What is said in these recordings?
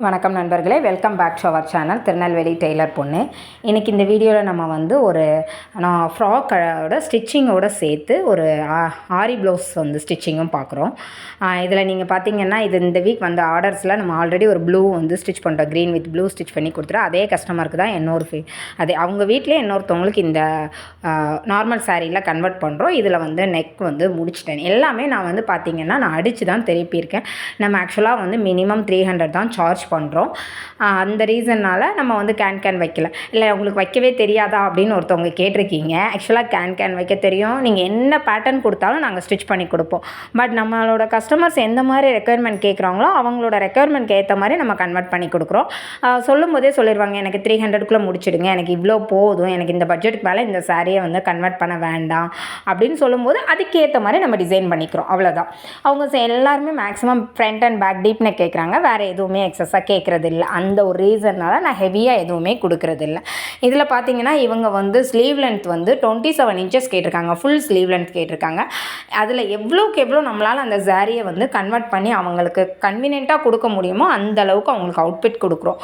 வணக்கம் நண்பர்களே, welcome back to our channel Tirunelveli tailor பொண்ணு. இன்றைக்கி இந்த வீடியோவில் நம்ம வந்து நான் ஃப்ராக்கோட ஸ்டிச்சிங்கோடு சேர்த்து ஒரு ஆரி ப்ளவுஸ் வந்து ஸ்டிச்சிங்கும் பார்க்குறோம். இதில் நீங்கள் பார்த்தீங்கன்னா இந்த வீக் வந்து ஆர்டர்ஸில் நம்ம ஆல்ரெடி ஒரு ப்ளூ வந்து ஸ்டிச் பண்ணுறோம். க்ரீன் வித் ப்ளூ ஸ்டிச் பண்ணி கொடுத்துருவோம். அதே கஸ்டமருக்கு தான் அதே அவங்க வீட்டிலே இன்னொருத்தவங்களுக்கு இந்த நார்மல் சாரியில் கன்வெர்ட் பண்ணுறோம். இதில் வந்து நெக் வந்து முடிச்சிட்டேன். எல்லாமே நான் வந்து பார்த்திங்கன்னா நான் அடித்து தான் திருப்பியிருக்கேன். நம்ம ஆக்சுவலாக வந்து மினிமம் 300 தான் சார்ஜ் பண்ணுறோம். அந்த ரீசன்னால் நம்ம வந்து கேன் வைக்கல. இல்லை உங்களுக்கு வைக்கவே தெரியாதா அப்படின்னு ஒருத்தவங்க கேட்டிருக்கீங்க. ஆக்சுவலாக கேன் வைக்க தெரியும். நீங்கள் என்ன பேட்டர்ன் கொடுத்தாலும் நாங்கள் ஸ்டிச் பண்ணி கொடுப்போம். பட் நம்மளோட கஸ்டமர்ஸ் எந்த மாதிரி ரெக்குயர்மெண்ட் கேட்குறாங்களோ அவங்களோட ரெக்குயர்மெண்ட்க்கு ஏற்ற மாதிரி நம்ம கன்வெர்ட் பண்ணி கொடுக்குறோம். சொல்லும் போதே சொல்லிடுவாங்க, எனக்கு 300க்குள்ளே முடிச்சிடுங்க, எனக்கு இவ்வளோ போதும், எனக்கு இந்த பட்ஜெட்டுக்கு மேலே இந்த சாரியை வந்து கன்வெர்ட் பண்ண வேண்டாம் அப்படின்னு சொல்லும்போது அதுக்கேற்ற மாதிரி நம்ம டிசைன் பண்ணிக்கிறோம். அவ்வளோதான். அவங்க எல்லாருமே maximum front and back deep neck கேட்குறாங்க. வேறு எதுவுமே எக்ஸஸாக கேட்குறது இல்லை. அந்த ஒரு ரீசன்னால் நான் ஹெவியாக எதுவுமே கொடுக்குறது இல்லை. இதில் பார்த்தீங்கன்னா இவங்க வந்து ஸ்லீவ் லென்த் வந்து 27 இன்ச்சஸ் கேட்டிருக்காங்க. ஃபுல் ஸ்லீவ் லென்த் கேட்டிருக்காங்க. அதில் எவ்வளோக்கு எவ்வளோ நம்மளால் அந்த சாரியை வந்து கன்வெர்ட் பண்ணி அவங்களுக்கு கன்வீனியண்ட்டாக கொடுக்க முடியுமோ அந்த அளவுக்கு அவங்களுக்கு அவுட்ஃபிட் கொடுக்குறோம்.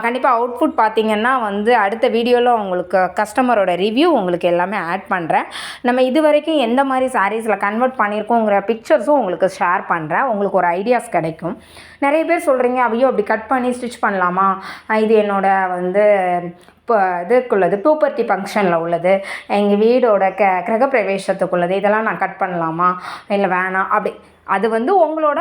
கண்டிப்பாக அவுட்ஃபுட் பார்த்திங்கன்னா வந்து அடுத்த வீடியோவில் உங்களுக்கு கஸ்டமரோட ரிவ்யூ உங்களுக்கு எல்லாமே ஆட் பண்ணுறேன். நம்ம இது வரைக்கும் எந்த மாதிரி சாரீஸில் கன்வெர்ட் பண்ணியிருக்கோங்கிற பிக்சர்ஸும் உங்களுக்கு ஷேர் பண்ணுறேன். உங்களுக்கு ஒரு ஐடியாஸ் கிடைக்கும். நிறைய பேர் சொல்கிறீங்க, ஐயோ அப்படி கட் பண்ணி ஸ்டிச் பண்ணலாமா, இது என்னோட வந்து இப்போ இதுக்குள்ளது பூப்பர்ட்டி ஃபங்க்ஷனில் உள்ளது, எங்கள் வீடோட கிரகப்பிரவேசத்துக்குள்ளது, இதெல்லாம் நான் கட் பண்ணலாமா இல்லை வேணாம் அப்படி. அது வந்து உங்களோட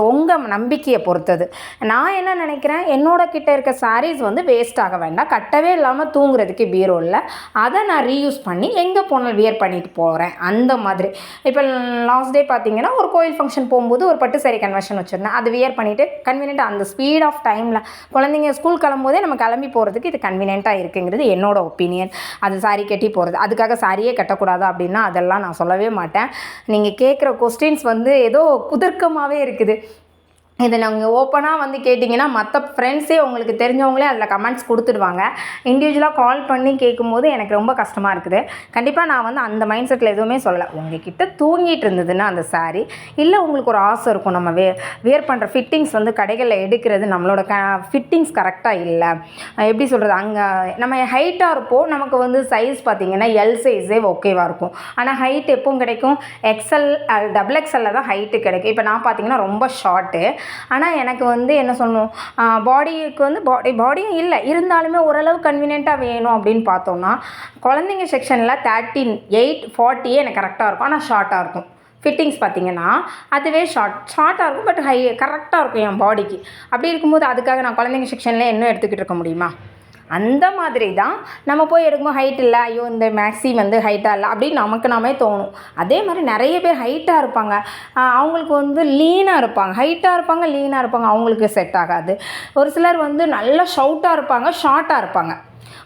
உங்கள் நம்பிக்கையை பொறுத்தது. நான் என்ன நினைக்கிறேன், என்னோட கிட்ட இருக்க சாரீஸ் வந்து வேஸ்ட் ஆக வேண்டாம், கட்டவே இல்லாமல் தூங்குறதுக்கு பீரோ இல்லை, அதை நான் ரீயூஸ் பண்ணி எங்கே போனாலும் வியர் பண்ணிட்டு போகிறேன். அந்த மாதிரி இப்போ லாஸ்ட் டே பார்த்தீங்கன்னா ஒரு கோயில் ஃபங்க்ஷன் போகும்போது ஒரு பட்டு சாரி கன்வர்ஷன் வச்சுருந்தேன். அது வியர் பண்ணிவிட்டு கன்வீனியன்ட்டாக அந்த ஸ்பீட் ஆஃப் டைமில் குழந்தைங்க ஸ்கூல் கிளம்போதே நம்ம கிளம்பி போகிறதுக்கு இது கன்வீனியண்ட்டாக இருக்குங்கிறது என்னோட ஒப்பீனியன். அது சாரி கட்டி போகிறது, அதுக்காக சாரியே கட்டக்கூடாதா அப்படின்னா அதெல்லாம் நான் சொல்லவே மாட்டேன். நீங்கள் கேட்குற கொஸ்டின்ஸ் வந்து ஏதோ குதர்க்கமாகவே இருக்குது. இதை நாங்கள் ஓப்பனாக வந்து கேட்டிங்கன்னா மற்ற ஃப்ரெண்ட்ஸே உங்களுக்கு தெரிஞ்சவங்களே அதில் கமெண்ட்ஸ் கொடுத்துடுவாங்க. இண்டிவிஜுவலாக கால் பண்ணி கேட்கும்போது எனக்கு ரொம்ப கஷ்டமாக இருக்குது. கண்டிப்பாக நான் வந்து அந்த மைண்ட் செட்டில் எதுவுமே சொல்லலை. உங்ககிட்ட தூங்கிட்டு இருந்ததுன்னா அந்த சாரீ, இல்லை உங்களுக்கு ஒரு ஆசை இருக்கும் நம்ம வியர் பண்ணுற ஃபிட்டிங்ஸ் வந்து கடைகளில் எடுக்கிறது நம்மளோட ஃபிட்டிங்ஸ் கரெக்டாக இல்லை, எப்படி சொல்கிறது, அங்கே நம்ம ஹைட்டாக இருப்போம், நமக்கு வந்து சைஸ் பார்த்திங்கன்னா எல் சைஸே ஓகேவாக இருக்கும். ஆனால் ஹைட் எப்பவும் கிடைக்கும் எக்ஸ்எல் டபுள் எக்ஸ்எல்ல தான் ஹைட்டு கிடைக்கும். இப்போ நான் பார்த்திங்கன்னா ரொம்ப ஷார்ட்டு, ஆனால் எனக்கு வந்து என்ன சொல்லணும், பாடிக்கு வந்து பாடியும் இல்லை, இருந்தாலுமே ஓரளவு கன்வீனியண்ட்டாக வேணும் அப்படின்னு பார்த்தோம்னா குழந்தைங்க செக்ஷனில் 38 40 எனக்கு கரெக்டாக இருக்கும். ஆனால் ஷார்ட்டாக இருக்கும். ஃபிட்டிங்ஸ் பார்த்திங்கன்னா அதுவே ஷார்ட்டாக இருக்கும், பட் கரெக்டாக இருக்கும் என் பாடிக்கு. அப்படி இருக்கும்போது அதுக்காக நான் குழந்தைங்க செக்ஷனில் இன்னும் எடுத்துக்கிட்டு இருக்க முடியுமா? அந்த மாதிரி தான் நம்ம போய் எடுக்கும்போது ஹைட் இல்லை, ஐயோ இந்த மேக்ஸி வந்து ஹைட்டாக இல்லை அப்படின்னு நமக்கு நாமே தோணும். அதே மாதிரி நிறைய பேர் ஹைட்டாக இருப்பாங்க, அவங்களுக்கு வந்து லீனாக இருப்பாங்க, ஹைட்டாக இருப்பாங்க லீனாக இருப்பாங்க, அவங்களுக்கு செட் ஆகாது. ஒரு சிலர் வந்து நல்லா ஷவுட்டாக இருப்பாங்க, ஷார்ட்டாக இருப்பாங்க.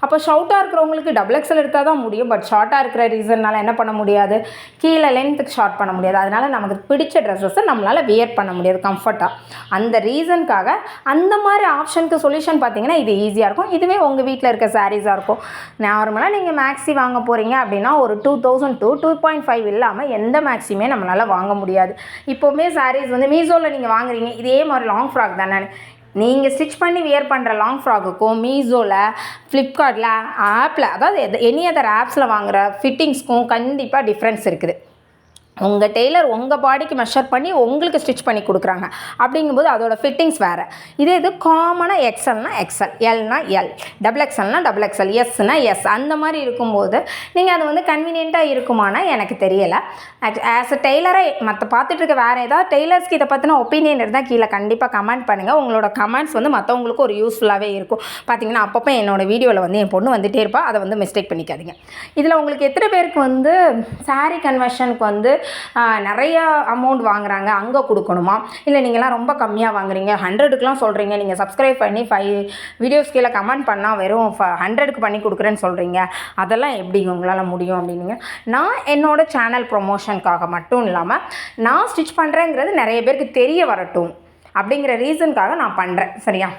அப்போ ஷவுட்டாக இருக்கிறவங்களுக்கு டபுள் எக்ஸல் எடுத்தால் தான் முடியும். பட் ஷார்ட்டாக இருக்கிற ரீசன்னால் என்ன பண்ண முடியாது, கீழே லென்த்துக்கு ஷார்ட் பண்ண முடியாது. அதனால் நமக்கு பிடிச்ச ட்ரெஸ்ஸஸை நம்மளால் வியர் பண்ண முடியாது கம்ஃபர்ட்டாக. அந்த ரீசனுக்காக அந்த மாதிரி ஆப்ஷனுக்கு சொல்யூஷன் பார்த்திங்கன்னா இது ஈஸியாக இருக்கும். இதுவே உங்கள் வீட்டில் இருக்க சாரீஸாக இருக்கும். நார்மலாக நீங்கள் மேக்ஸி வாங்க போகிறீங்க அப்படின்னா ஒரு 2000 to 2.5 இல்லாமல் எந்த மேக்ஸியுமே நம்மளால் வாங்க முடியாது. இப்போவுமே சாரீஸ் வந்து மீஷோவில் நீங்கள் வாங்குறீங்க, இதே மாதிரி லாங் ஃப்ராக் தானே, நீங்கள் ஸ்டிச் பண்ணி வியர் பண்ணுற லாங் ஃப்ராக்குக்கும் மீஷோவில் ஃப்ளிப்கார்ட்டில் ஆப்பில் அதாவது எனி அதர் ஆப்ஸில் வாங்குகிற ஃபிட்டிங்ஸ்க்கும் கண்டிப்பாக டிஃப்ரென்ஸ் இருக்குது. உங்கள் டெய்லர் உங்கள் பாடிக்கு மெஷர் பண்ணி உங்களுக்கு ஸ்டிச் பண்ணி கொடுக்குறாங்க. அப்படிங்கும்போது அதோட ஃபிட்டிங்ஸ் வேறு. இது காமனாக எக்ஸ்எல்னா எக்ஸ்எல், எல்னா எல், டபுள் எக்ஸ்எல்னா டபுள் எக்ஸ்எல், எஸ்னா எஸ், அந்த மாதிரி இருக்கும்போது நீங்கள் அது வந்து கன்வீனியண்ட்டாக இருக்குமானா எனக்கு தெரியலை. ஆஸ் அ டெய்லராக மற்ற பார்த்துட்டு இருக்க வேறு ஏதாவது டெய்லர்ஸ்க்கு இதை பற்றின ஒப்பீனியன் இருந்தால் கீழே கண்டிப்பாக கமெண்ட் பண்ணுங்கள். உங்களோட கமெண்ட்ஸ் வந்து மற்றவங்களுக்கும் ஒரு யூஸ்ஃபுல்லாகவே இருக்கும். பார்த்திங்கன்னா அப்பப்போ என்னோடய வீடியோவில் வந்து என் பொண்ணு வந்துகிட்டே இருப்பா, அதை வந்து மிஸ்டேக் பண்ணிக்காதீங்க. இதில் உங்களுக்கு எத்தனை பேருக்கு வந்து சாரீ கன்வர்ஷனுக்கு வந்து நிறைய அமௌண்ட் வாங்குறாங்க, அங்கே கொடுக்கணுமா, இல்லை நீங்களாம் ரொம்ப கம்மியாக வாங்குறீங்க 100க்குலாம் சொல்கிறீங்க, நீங்கள் சப்ஸ்கிரைப் பண்ணி 5 வீடியோஸ் கீழே கமெண்ட் பண்ணால் வெறும் 100க்கு பண்ணி கொடுக்குறேன்னு சொல்கிறீங்க, அதெல்லாம் எப்படி உங்களால் முடியும் அப்படின்னீங்க. நான் என்னோடய சேனல் ப்ரொமோஷனுக்காக மட்டும் இல்லாமல் நான் ஸ்டிச் பண்ணுறேங்கிறது நிறைய பேருக்கு தெரிய வரட்டும் அப்படிங்கிற ரீசனுக்காக நான் பண்ணுறேன். சரியா?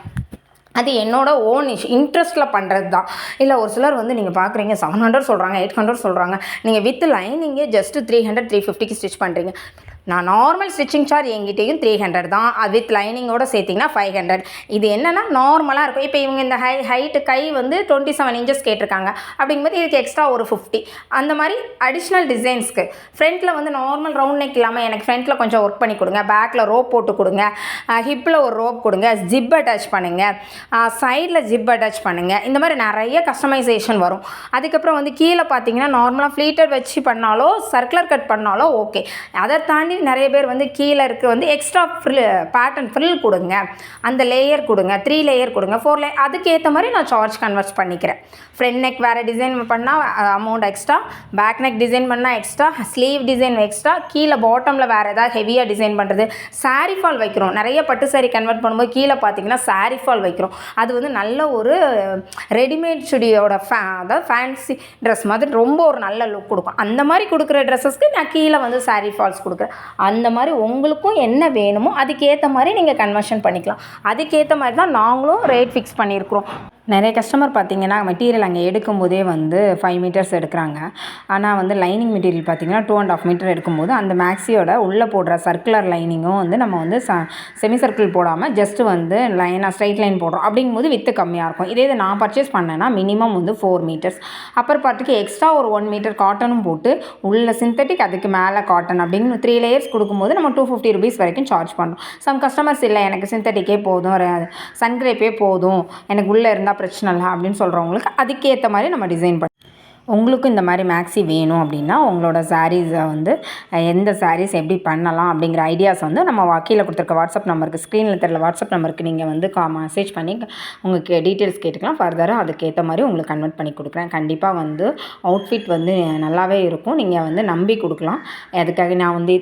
அது என்னோட ஓன் இன்ட்ரெஸ்ட்டில் பண்ணுறது தான். இல்லை ஒரு சிலர் வந்து நீங்கள் பார்க்குறீங்க 700 சொல்கிறாங்க, 800 சொல்கிறாங்க, நீங்கள் வித் லைனிங்கே ஜஸ்ட்டு 300 350க்கு ஸ்டிச் பண்ணுறீங்க. நான் நார்மல் ஸ்டிச்சிங் சார்ஜ் எங்கிட்டையும் 300 தான். வித் லைனிங்கோட சேர்த்திங்கன்னா 500. இது என்னென்னா நார்மலாக இருக்கும். இப்போ இவங்க இந்த ஹைட்டு கை வந்து 27 இன்ச்சஸ் கேட்டிருக்காங்க. அப்படிங்கும்போது இதுக்கு எக்ஸ்ட்ரா ஒரு 50. அந்த மாதிரி அடிஷ்னல் டிசைன்ஸ்க்கு ஃப்ரண்ட்டில் வந்து நார்மல் ரவுண்ட் நெக் இல்லாமல் எனக்கு ஃப்ரண்ட்டில் கொஞ்சம் ஒர்க் பண்ணி கொடுங்க, பேக்கில் ரோப் போட்டு கொடுங்க, ஹிப்பில் ஒரு ரோப் கொடுங்க, ஜிப் அட்டாச் பண்ணுங்கள், சைடில் ஜிப் அட்டாச் பண்ணுங்கள். இந்த மாதிரி நிறைய கஸ்டமைசேஷன் வரும். அதுக்கப்புறம் வந்து கீழே பார்த்தீங்கன்னா நார்மலாக ஃப்ளீட்டட் வச்சு பண்ணாலோ சர்க்குலர் கட் பண்ணாலோ ஓகே. அதை தாண்டி நிறைய பேர் வந்து கீழே இருக்க வந்து எக்ஸ்ட்ரா பேட்டர்ன் ஃப்ரில் கொடுங்க, அந்த லேயர் கொடுங்க, 3 லேயர் கொடுங்க, 4 லேயர், அதுக்கேற்ற மாதிரி நான் சார்ஜ் கன்வெர்ட் பண்ணிக்கிறேன். ஃப்ரண்ட் நெக் வேறு டிசைன் பண்ணால் amount extra, back neck design பண்ணால் எக்ஸ்ட்ரா, ஸ்லீவ் டிசைன் எக்ஸ்ட்ரா, கீழே பாட்டமில் வேறு ஏதாவது ஹெவியாக டிசைன் பண்ணுறது, சாரீ ஃபால் வைக்கிறோம். நிறைய பட்டு சாரீ கன்வெர்ட் பண்ணும்போது கீழே பார்த்தீங்கன்னா சாரீ ஃபால் வைக்கிறோம். அது வந்து நல்ல ஒரு ரெடிமேட் சுடியோட அதாவது ஃபேன்சி ட்ரெஸ் மாதிரி ரொம்ப ஒரு நல்ல லுக் கொடுக்கும். அந்த மாதிரி கொடுக்குற ட்ரெஸ்ஸஸ்க்கு நான் கீழே வந்து சாரீ ஃபால்ஸ் கொடுக்குறேன். அந்த மாதிரி உங்களுக்கும் என்ன வேணுமோ அதுக்கேற்ற மாதிரி நீங்கள் கன்வர்ஷன் பண்ணிக்கலாம். அதுக்கேற்ற மாதிரி தான் நாங்களும் ரேட் ஃபிக்ஸ் பண்ணியிருக்கிறோம். நிறைய கஸ்டமர் பார்த்திங்கன்னா மெட்டீரியல் அங்கே எடுக்கும்போதே வந்து 5 மீட்டர்ஸ் எடுக்கிறாங்க. ஆனால் வந்து லைனிங் மெட்டீரியல் பார்த்திங்கன்னா 2.5 மீட்டர் எடுக்கும்போது அந்த மேக்ஸியோட உள்ளே போடுற சர்க்குலர் லைனிங்கும் வந்து நம்ம வந்து செமி சர்க்கிள் போடாமல் ஜஸ்ட்டு வந்து லைனாக ஸ்ட்ரைட் லைன் போடுறோம். அப்படிங்கும்போது வித்து கம்மியாக இருக்கும். இதே இது நான் பர்ச்சேஸ் பண்ணேன்னா மினிமம் வந்து 4 மீட்டர்ஸ், அப்பர் பார்ட்டுக்கு எக்ஸ்ட்ரா ஒரு 1 மீட்டர் காட்டனும் போட்டு உள்ள சிந்தட்டிக் அதுக்கு மேலே காட்டன் அப்படின்னு 3 லேயர்ஸ் கொடுக்கும்போது நம்ம 250 ருபீஸ் வரைக்கும் சார்ஜ் பண்ணுறோம். சம் கஸ்டமர்ஸ் இல்லை எனக்கு சிந்தட்டிக்கே போதும், சன்கிரேப்பே போதும், எனக்கு உள்ளே இருந்தால் பிரச்சனை இல்லை அப்படின்னு சொல்கிறவங்களுக்கு அதுக்கேற்ற மாதிரி நம்ம டிசைன் பண்ணி உங்களுக்கும் இந்த மாதிரி மேக்ஸி வேணும் அப்படின்னா உங்களோட சாரீஸை வந்து எந்த சாரீஸ் எப்படி பண்ணலாம் அப்படிங்கிற ஐடியாஸ் வந்து நம்ம கீழே கொடுத்துருக்க வாட்ஸ்அப் நம்பருக்கு, ஸ்க்ரீனில் தெரியல வாட்ஸ்அப் நம்பருக்கு நீங்கள் வந்து மெசேஜ் பண்ணி உங்களுக்கு டீட்டெயில்ஸ் கேட்டுக்கலாம். ஃபர்தராக அதுக்கேற்ற மாதிரி உங்களுக்கு கன்வெர்ட் பண்ணி கொடுக்குறேன். கண்டிப்பாக வந்து அவுட்ஃபிட் வந்து நல்லாவே இருக்கும். நீங்கள் வந்து நம்பி கொடுக்கலாம். அதுக்காக நான் வந்து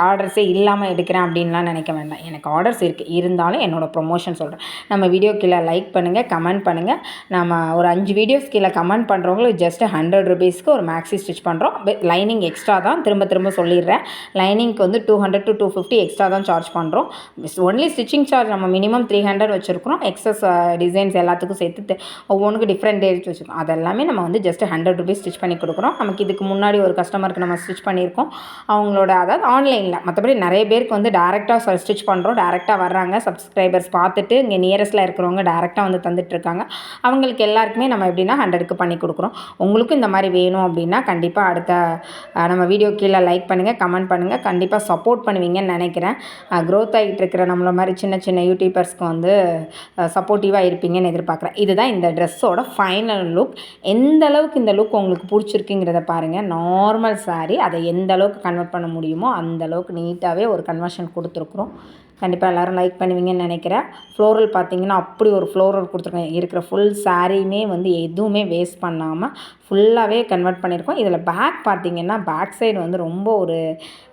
ஆர்டர்ஸே இல்லாமல் எடுக்கிறேன் அப்படின்லாம் நினைக்க வேண்டாம். எனக்கு ஆர்டர்ஸ் இருக்குது, இருந்தாலும் என்னோடய ப்ரொமோஷன் சொல்கிறேன். நம்ம வீடியோ கீழே லைக் பண்ணுங்கள், கமெண்ட் பண்ணுங்கள். நம்ம ஒரு 5 வீடியோஸ் கீழே கமெண்ட் பண்ணுறவங்களுக்கு ஜஸ்ட் 100 ரூபீஸ்க்கு ஒரு மேக்ஸி ஸ்டிச் பண்ணுறோம். லைனிங் எக்ஸ்ட்ரா தான், திரும்ப சொல்லிடுறேன். லைனிங்க்கு வந்து 200 to 250 எக்ஸ்ட்ரா தான் சார்ஜ் பண்ணுறோம். ஒன்லி ஸ்டிச்சிங் சார்ஜ் நம்ம மினிமம் 300 வச்சுருக்கிறோம். எக்ஸஸ் டிசைன்ஸ் எல்லாத்துக்கும் சேர்த்து ஒவ்வொன்றுக்கு டிஃப்ரெண்ட் ரேட் வச்சுருக்கோம். அதெல்லாமே நம்ம வந்து ஜஸ்ட் 100 ரூபீஸ் ஸ்டிச் பண்ணி கொடுக்குறோம். நமக்கு இதுக்கு முன்னாடி ஒரு கஸ்டமருக்கு நம்ம ஸ்டிச் பண்ணியிருக்கோம். அவங்களோட அதாவது ஆன்லைனில், மற்றபடி நிறைய பேருக்கு வந்து டேரெக்டாக ஸ்டிச் பண்ணுறோம். டேரெக்டாக வர்றாங்க, சப்ஸ்கிரைபர்ஸ் பார்த்துட்டு இங்கே நியரஸ்ட்டில் இருக்கிறவங்க டேரெக்டாக வந்து தந்துட்டுருக்காங்க. அவங்களுக்கு எல்லாருக்குமே நம்ம எப்படின்னா 100க்கு பண்ணி கொடுக்குறோம். உங்களுக்கும் இந்த மாதிரி வேணும் அப்படின்னா கண்டிப்பாக அடுத்த நம்ம வீடியோ கீழே லைக் பண்ணுங்கள், கமெண்ட் பண்ணுங்கள். கண்டிப்பாக சப்போர்ட் பண்ணுவீங்கன்னு நினைக்கிறேன். க்ரோத் ஆகிட்டு இருக்கிற நம்மள மாதிரி சின்ன யூடியூபர்ஸ்க்கு வந்து சப்போர்ட்டிவாக இருப்பீங்கன்னு எதிர்பார்க்குறேன். இதுதான் இந்த ட்ரெஸ்ஸோட ஃபைனல் லுக். எந்த அளவுக்கு இந்த லுக் உங்களுக்கு பிடிச்சிருக்குங்கிறத பாருங்கள். நார்மல் சாரீ அதை எந்த அளவுக்கு கன்வெர்ட் பண்ண முடியுமோ அந்த அளவுக்கு நீட்டாகவே ஒரு கன்வர்ஷன் கொடுத்துருக்குறோம். கண்டிப்பாக எல்லோரும் லைக் பண்ணுவீங்கன்னு நினைக்கிறேன். ஃப்ளோரல் பார்த்திங்கன்னா அப்படி ஒரு ஃப்ளோரல் கொடுத்துருக்கேன். இருக்கிற ஃபுல் சாரியுமே வந்து எதுவுமே வேஸ்ட் பண்ணாமல் ஃபுல்லாகவே கன்வெர்ட் பண்ணியிருக்கோம். இதில் பேக் பார்த்திங்கன்னா பேக் சைடு வந்து ரொம்ப ஒரு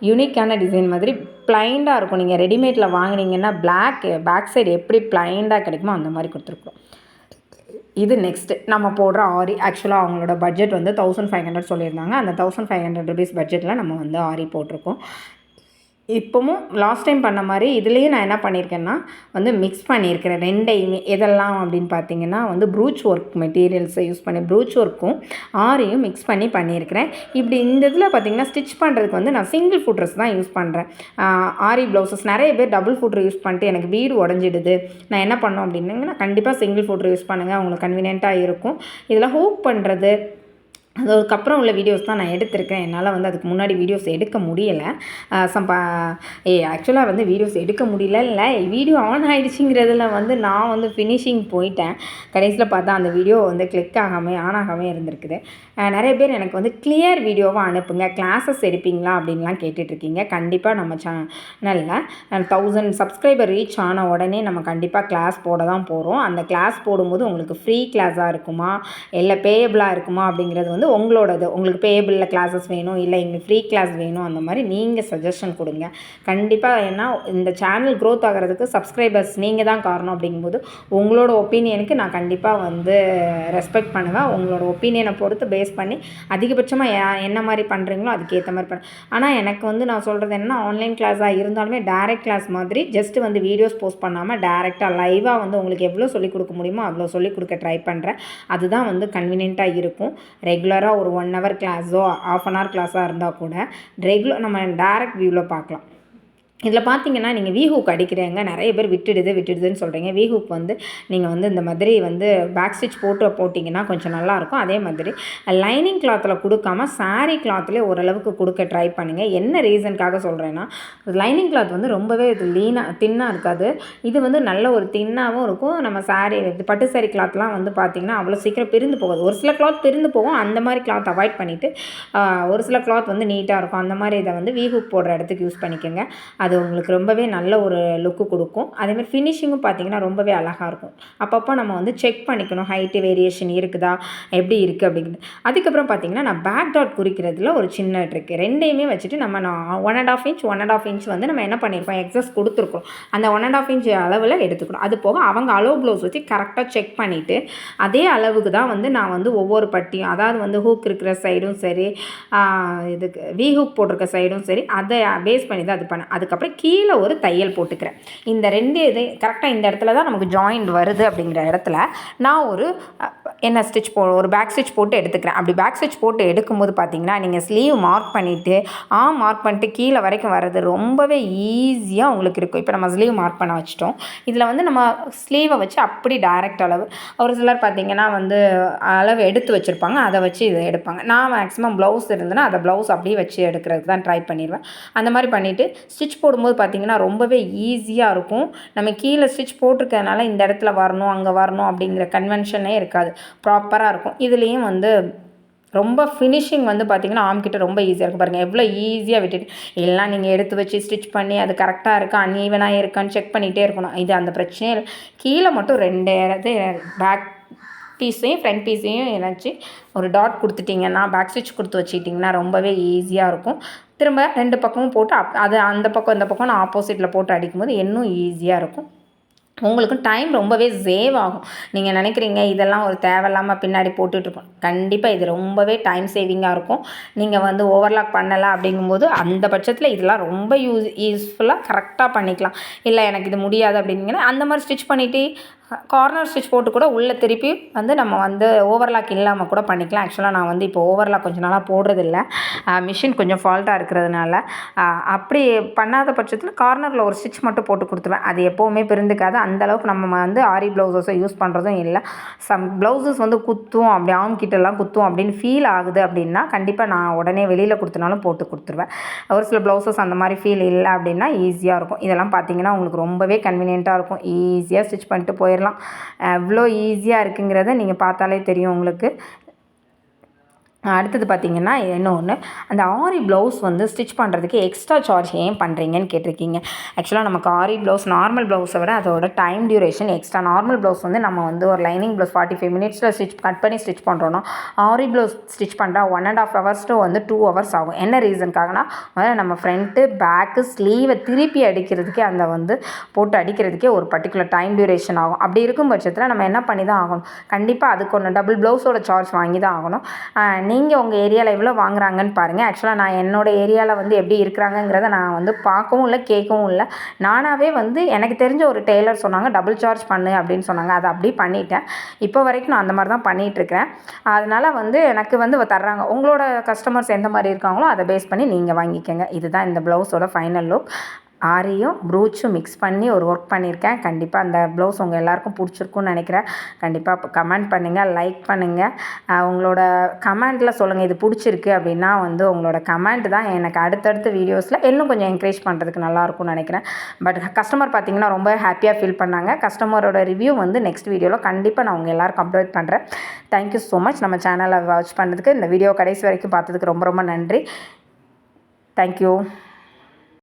யூனிக்கான டிசைன் மாதிரி ப்ளைண்டாக இருக்கும். நீங்கள் ரெடிமேடில் வாங்கினீங்கன்னா பேக் சைடு எப்படி ப்ளைண்டாக கிடைக்குமோ அந்த மாதிரி கொடுத்துருக்குறோம். இது நெக்ஸ்ட்டு நம்ம போடுற ஆரி. ஆக்சுவலாக அவங்களோட பட்ஜெட் வந்து 1500 சொல்லியிருந்தாங்க. அந்த 1500 ருபீஸ் பட்ஜெட்டில் நம்ம வந்து ஆரி போட்டிருக்கோம். இப்போவும் லாஸ்ட் டைம் பண்ண மாதிரி இதுலேயும் நான் என்ன பண்ணியிருக்கேன்னா வந்து மிக்ஸ் பண்ணியிருக்கிறேன் ரெண்டையுமே. எதெல்லாம் அப்படின்னு பார்த்தீங்கன்னா வந்து ப்ரூச் ஒர்க் மெட்டீரியல்ஸை யூஸ் பண்ணி ப்ரூச் ஒர்க்கும் ஆரியும் மிக்ஸ் பண்ணியிருக்கிறேன். இப்படி இந்த இதில் பார்த்திங்கன்னா ஸ்டிச் பண்ணுறதுக்கு வந்து நான் சிங்கிள் ஃபுட்ரஸ் தான் யூஸ் பண்ணுறேன். ஆரி ப்ளவுசஸ் நிறைய பேர் டபுள் ஃபுட்ரு யூஸ் பண்ணிட்டு எனக்கு வீடு உடஞ்சிடுது, நான் என்ன பண்ணோம் அப்படின்னா கண்டிப்பாக சிங்கிள் ஃபுட்ரு யூஸ் பண்ணுங்கள், உங்களுக்கு கன்வீனியண்ட்டாக இருக்கும். இதில் ஹூக் பண்ணுறது அதுக்கப்புறம் உள்ள வீடியோஸ் தான் நான் எடுத்திருக்கேன். என்னால் வந்து அதுக்கு முன்னாடி வீடியோஸ் எடுக்க முடியலை. ஆக்சுவலாக வந்து வீடியோஸ் எடுக்க முடியல, வீடியோ ஆன் ஆகிடுச்சிங்கிறதுல வந்து நான் வந்து ஃபினிஷிங் போயிட்டேன். கடைசியில் பார்த்தா அந்த வீடியோ வந்து கிளிக் ஆன் ஆகாமல் இருந்திருக்குது. நிறைய பேர் எனக்கு வந்து கிளியர் வீடியோவாக அனுப்புங்க, கிளாஸஸ் எடுப்பீங்களா அப்படின்லாம் கேட்டுட்ருக்கீங்க. கண்டிப்பாக நம்ம சேனலில் 1000 சப்ஸ்கிரைபர் ரீச் ஆன உடனே நம்ம கண்டிப்பாக கிளாஸ் போட தான் போகிறோம். அந்த கிளாஸ் போடும்போது உங்களுக்கு ஃப்ரீ கிளாஸாக இருக்குமா இல்லை பேயபிளாக இருக்குமா அப்படிங்கிறது வந்து உங்களோடது. உங்களுக்கு பேயபிளில் கிளாஸஸ் வேணும், இல்லை எங்களுக்கு ஃப்ரீ கிளாஸ் வேணும், அந்த மாதிரி நீங்கள் சஜஷன் கொடுங்க. கண்டிப்பாக ஏன்னா இந்த சேனல் க்ரோத் ஆகிறதுக்கு சப்ஸ்கிரைபர்ஸ் நீங்கள் தான் காரணம். அப்படிங்கும்போது உங்களோட ஒப்பீனியனுக்கு நான் கண்டிப்பாக வந்து ரெஸ்பெக்ட் பண்ணுவேன். உங்களோட ஒப்பீனியனை பொறுத்து பேஸ் பண்ணி அதிகபட்சமாக என்ன மாதிரி பண்ணுறீங்களோ அதுக்கேற்ற மாதிரி பண்ண. ஆனால் எனக்கு வந்து நான் சொல்கிறது என்னென்னா ஆன்லைன் கிளாஸாக இருந்தாலுமே டைரக்ட் கிளாஸ் மாதிரி ஜஸ்ட் வந்து வீடியோஸ் போஸ்ட் பண்ணாமல் டைரெக்டாக லைவாக வந்து உங்களுக்கு எவ்வளோ சொல்லிக் கொடுக்க முடியுமோ அவ்வளோ சொல்லிக் கொடுக்க ட்ரை பண்ணுறேன். அதுதான் வந்து கன்வீனியண்ட்டாக இருக்கும். ரெகுலராக ஒரு 1 ஹவர் கிளாஸோ ½ அன் ஹவர் கிளாஸாக இருந்தால் கூட நம்ம டைரக்ட் வியூவில் பார்க்கலாம். இதில் பார்த்தீங்கன்னா நீங்கள் வீஹூக் அடிக்கிறீங்க, நிறைய பேர் விட்டுடுதுன்னு சொல்கிறீங்க. வீஹூக் வந்து நீங்கள் வந்து இந்த மாதிரி வந்து பேக் ஸ்டிச் போட்டிங்கன்னா கொஞ்சம் நல்லாயிருக்கும். அதே மாதிரி லைனிங் கிளாத்தில் கொடுக்காம சாரீ கிளாத்லேயே ஓரளவுக்கு கொடுக்க ட்ரை பண்ணுங்கள். என்ன ரீசனுக்காக சொல்கிறேன்னா, லைனிங் கிளாத் வந்து ரொம்பவே இது தின்னாக இருக்காது. இது வந்து நல்ல ஒரு தின்னாகவும் இருக்கும். நம்ம சாரீ பட்டு சாரீ கிளாத்லாம் வந்து பார்த்திங்கன்னா அவ்வளோ சீக்கிரம் பிரிந்து போகாது. ஒரு சில கிளாத் பிரிந்து போகும். அந்த மாதிரி கிளாத் அவாய்ட் பண்ணிவிட்டு ஒரு சில கிளாத் வந்து நீட்டாக இருக்கும். அந்த மாதிரி இதை வந்து வீஹூக் போடுற இடத்துக்கு யூஸ் பண்ணிக்கோங்க. அது உங்களுக்கு ரொம்பவே நல்ல ஒரு லுக்கு கொடுக்கும். அதேமாதிரி ஃபினிஷிங்கும் பார்த்திங்கன்னா ரொம்பவே அழகாக இருக்கும். அப்பப்போ நம்ம வந்து செக் பண்ணிக்கணும், ஹைட்டு வேரியேஷன் இருக்குதா, எப்படி இருக்குது அப்படிங்கிறது. அதுக்கப்புறம் பார்த்திங்கன்னா நான் பேக் டாட் குறிக்கிறதுல ஒரு சின்ன ட்ரிக், ரெண்டையுமே வச்சுட்டு நம்ம 1.5 இன்ச் வந்து நம்ம என்ன பண்ணியிருக்கோம், எக்ஸஸ் கொடுத்துருக்கோம். அந்த 1.5 இன்ச் அளவில் எடுத்துக்கணும். அது போக அவங்க அளவு ப்ளவுஸ் வச்சு கரெக்டாக செக் பண்ணிவிட்டு அதே அளவுக்கு தான் வந்து நான் வந்து ஒவ்வொரு பட்டியும், அதாவது வந்து ஹூக் இருக்கிற சைடும் சரி, இதுக்கு வீஹூக் போட்டிருக்க சைடும் சரி, அதை பேஸ் பண்ணி தான் அது பண்ணேன். அதுக்கப்புறம் கீழே ஒரு தையல் போட்டுக்கிறேன். இந்த 2 இது கரெக்டாக இந்த இடத்துல தான் நமக்கு ஜாயிண்ட் வருது அப்படிங்கிற இடத்துல நான் ஒரு ஒரு பேக் ஸ்டிச் போட்டு எடுத்துக்கிறேன். அப்படி பேக் ஸ்டிச் போட்டு எடுக்கும்போது பார்த்தீங்கன்னா நீங்கள் ஸ்லீவ் மார்க் பண்ணிவிட்டு கீழே வரைக்கும் வர்றது ரொம்பவே ஈஸியாக உங்களுக்கு இருக்கும். இப்போ நம்ம ஸ்லீவ் மார்க் பண்ண வச்சிட்டோம். இதில் வந்து நம்ம ஸ்லீவை வச்சு அப்படி டைரக்ட் அளவு, ஒரு சிலர் பார்த்திங்கன்னா வந்து அளவு எடுத்து வச்சுருப்பாங்க, அதை வச்சு இதை எடுப்பாங்க. நான் மேக்ஸிமம் ப்ளவுஸ் இருந்ததுன்னா அதை ப்ளவுஸ் அப்படியே வச்சு எடுக்கிறதுக்கு தான் ட்ரை பண்ணிடுவேன். அந்த மாதிரி பண்ணிவிட்டு ஸ்டிச் போடும்போது பார்த்திங்கன்னா ரொம்பவே ஈஸியாக இருக்கும். நம்ம கீழே ஸ்டிச் போட்டிருக்கிறதுனால இந்த இடத்துல வரணும், அங்கே வரணும் அப்படிங்கிற கன்வென்ஷனே இருக்காது, ப்ராப்பராக இருக்கும். இதுலேயும் வந்து ரொம்ப ஃபினிஷிங் வந்து பார்த்திங்கன்னா ஆம்கிட்ட ரொம்ப ஈஸியாக இருக்கும். பாருங்கள் எவ்வளோ ஈஸியாக விட்டுட்டு, எல்லாம் நீங்கள் எடுத்து வச்சு ஸ்டிச் பண்ணி அது கரெக்டாக இருக்கா, அன்ஈவனாக இருக்கான்னு செக் பண்ணிகிட்டே இருக்கணும். இது அந்த பிரச்சனையே இல்லை. கீழே மட்டும் 2 பேக் பீஸையும் ஃப்ரண்ட் பீஸையும் இணைச்சி ஒரு டாட் கொடுத்துட்டிங்கன்னா, பேக் ஸ்டிச் கொடுத்து வச்சுக்கிட்டிங்கன்னா ரொம்பவே ஈஸியாக இருக்கும். திரும்ப 2 பக்கமும் போட்டு அது அந்த பக்கம் இந்த பக்கம் நான் ஆப்போசிட்டில் போட்டு அடிக்கும்போது இன்னும் ஈஸியாக இருக்கும். உங்களுக்கும் டைம் ரொம்பவே சேவ் ஆகும். நீங்கள் நினைக்கிறீங்க இதெல்லாம் ஒரு தேவையில்லாமல் பின்னாடி போட்டுட்ருக்கோம். கண்டிப்பாக இது ரொம்பவே டைம் சேவிங்காக இருக்கும். நீங்கள் வந்து ஓவர்லாக் பண்ணலை அப்படிங்கும்போது அந்த பட்சத்தில் இதெல்லாம் ரொம்ப யூஸ்ஃபுல்லாக கரெக்டாக பண்ணிக்கலாம். இல்லை எனக்கு இது முடியாது அப்படின்னீங்கன்னா அந்த மாதிரி ஸ்டிச் பண்ணிவிட்டு கார்னர் ஸ்டிச் போட்டு கூட உள்ளே திருப்பி வந்து நம்ம வந்து ஓவர்லாக் இல்லாமல் கூட பண்ணிக்கலாம். ஆக்சுவலாக நான் வந்து இப்போ ஓவர்லாக் கொஞ்சம் நாளாக போடுறதில்ல, மிஷின் கொஞ்சம் ஃபால்ட்டாக இருக்கிறதுனால. அப்படி பண்ணாத பட்சத்தில் கார்னரில் ஒரு ஸ்டிச் மட்டும் போட்டு கொடுத்துருவேன். அது எப்போவுமே பிரிந்துக்காது. அந்தளவுக்கு நம்ம வந்து ஆரி ப்ளவுஸஸை யூஸ் பண்ணுறதும் இல்லை. சம் ப்ளவுஸஸ் வந்து குத்தும், அப்படி ஆம்கிட்டெல்லாம் குத்தும் அப்படின்னு ஃபீல் ஆகுது அப்படின்னா கண்டிப்பாக நான் உடனே வெளியில் கொடுத்தனாலும் போட்டு கொடுத்துருவேன். ஒரு சில ப்ளவுஸஸ் அந்த மாதிரி ஃபீல் இல்லை அப்படின்னா ஈஸியாக இருக்கும். இதெல்லாம் பார்த்திங்கன்னா உங்களுக்கு ரொம்பவே கன்வீனியண்ட்டாக இருக்கும். ஈஸியாக ஸ்டிச் பண்ணிட்டு போயிடலாம். எவ்வளோ ஈஸியாக இருக்குங்கிறத நீங்கள் பார்த்தாலே தெரியும் உங்களுக்கு. அடுத்தது பார்த்திங்கன்னா இன்னொன்று, அந்த ஆரி ப்ளவுஸ் வந்து ஸ்டிச் பண்ணுறதுக்கு எக்ஸ்ட்ரா சார்ஜ் ஏன் பண்ணுறீங்கன்னு கேட்டிருக்கீங்க. ஆக்சுவலாக நமக்கு ஆரி ப்ளவுஸ் நார்மல் ப்ளவுஸை விட அதோட time duration extra. Normal blouse வந்து நம்ம வந்து ஒரு லைனிங் ப்ளவுஸ் 45 மினிட்ஸில் கட் பண்ணி ஸ்டிச் பண்ணுறோன்னா, ஆரி ப்ளவுஸ் ஸ்டிச் பண்ணுறா 1.5 ஹவர்ஸ் to 2 ஹவர்ஸ் ஆகும். என்ன ரீசனுக்காகனா, நம்ம ஃப்ரண்ட்டு பேக்கு ஸ்லீவை திருப்பி அடிக்கிறதுக்கே அந்த வந்து போட்டு அடிக்கிறதுக்கே ஒரு பர்டிகுலர் டைம் டியூரேஷன் ஆகும். அப்படி இருக்கும் பட்சத்தில் நம்ம என்ன பண்ணி தான் ஆகணும், கண்டிப்பாக அதுக்கு ஒன்று டபுள் ப்ளவுஸோட சார்ஜ் வாங்கி தான் ஆகணும். நீங்கள் உங்கள் ஏரியாவில் எவ்வளோ வாங்குறாங்கன்னு பாருங்கள். ஆக்சுவலாக நான் என்னோடய ஏரியாவில் வந்து எப்படி இருக்கிறாங்கங்கிறத நான் வந்து பார்க்கவும் இல்லை, கேட்கவும் இல்லை. நானாகவே வந்து எனக்கு தெரிஞ்ச ஒரு டெய்லர் சொன்னாங்க டபுள் சார்ஜ் பண்ணு அப்படின்னு சொன்னாங்க. அதை அப்படி பண்ணிட்டேன். இப்போ வரைக்கும் நான் அந்த மாதிரி தான் பண்ணிகிட்ருக்கிறேன். அதனால் வந்து எனக்கு வந்து தர்றாங்க. உங்களோட கஸ்டமர்ஸ் எந்த மாதிரி இருக்காங்களோ அதை பேஸ் பண்ணி நீங்கள் வாங்கிக்கோங்க. இதுதான் இந்த ப்ளவுஸோட ஃபைனல் லுக். ஆரியும் ப்ரூச்சும் மிக்ஸ் பண்ணி ஒரு ஒர்க் பண்ணியிருக்கேன். கண்டிப்பாக அந்த ப்ளவுஸ் உங்கள் எல்லாேருக்கும் பிடிச்சிருக்குன்னு நினைக்கிறேன். கண்டிப்பாக கமெண்ட் பண்ணுங்கள், லைக் பண்ணுங்கள். உங்களோட கமெண்ட்டில் சொல்லுங்கள் இது பிடிச்சிருக்கு அப்படின்னா வந்து உங்களோட கமெண்ட் தான் எனக்கு அடுத்தடுத்த வீடியோஸில் இன்னும் கொஞ்சம் என்கரேஜ் பண்ணுறதுக்கு நல்லாயிருக்கும்னு நினைக்கிறேன். பட் கஸ்டமர் பார்த்திங்கன்னா ரொம்ப ஹாப்பியாக ஃபீல் பண்ணாங்க. கஸ்டமரோட ரிவ்யூ வந்து நெக்ஸ்ட் வீடியோவில் கண்டிப்பாக நான் உங்கள் எல்லாருக்கும் அப்டேட் பண்ணுறேன். Thank you so much. நம்ம சேனலை வாட்ச் பண்ணுறதுக்கு, இந்த வீடியோ கடைசி வரைக்கும் பார்த்ததுக்கு ரொம்ப ரொம்ப நன்றி. தேங்க்யூ.